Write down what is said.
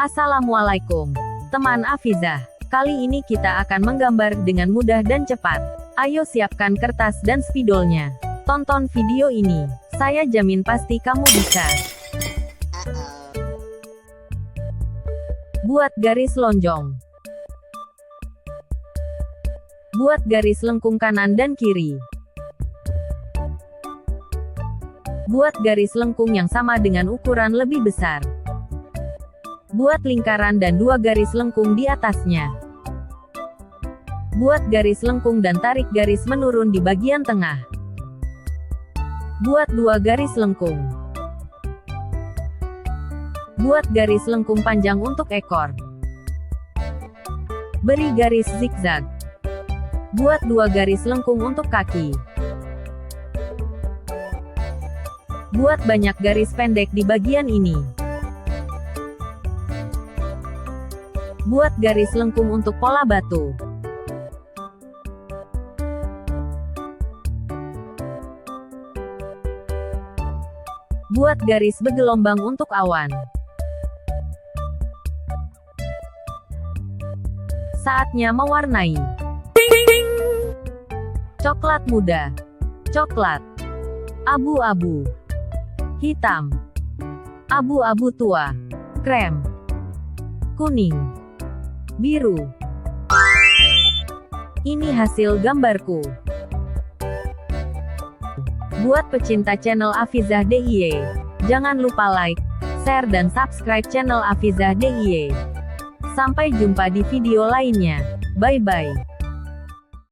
Assalamualaikum, teman Afizah. Kali ini kita akan menggambar dengan mudah dan cepat. Ayo siapkan kertas dan spidolnya. Tonton video ini. Saya jamin pasti kamu bisa. Buat garis lonjong. Buat garis lengkung kanan dan kiri. Buat garis lengkung yang sama dengan ukuran lebih besar. Buat lingkaran dan 2 garis lengkung di atasnya. Buat garis lengkung dan tarik garis menurun di bagian tengah. Buat 2 garis lengkung. Buat garis lengkung panjang untuk ekor. Beri garis zigzag. Buat 2 garis lengkung untuk kaki. Buat banyak garis pendek di bagian ini. Buat garis lengkung untuk pola batu. Buat garis bergelombang untuk awan. Saatnya mewarnai. Coklat muda. Coklat. Abu-abu. Hitam. Abu-abu tua. Krem. Kuning. Biru. Ini hasil gambarku. Buat pecinta channel Afizah DIY, jangan lupa like, share dan subscribe channel Afizah DIY. Sampai jumpa di video lainnya. Bye-bye.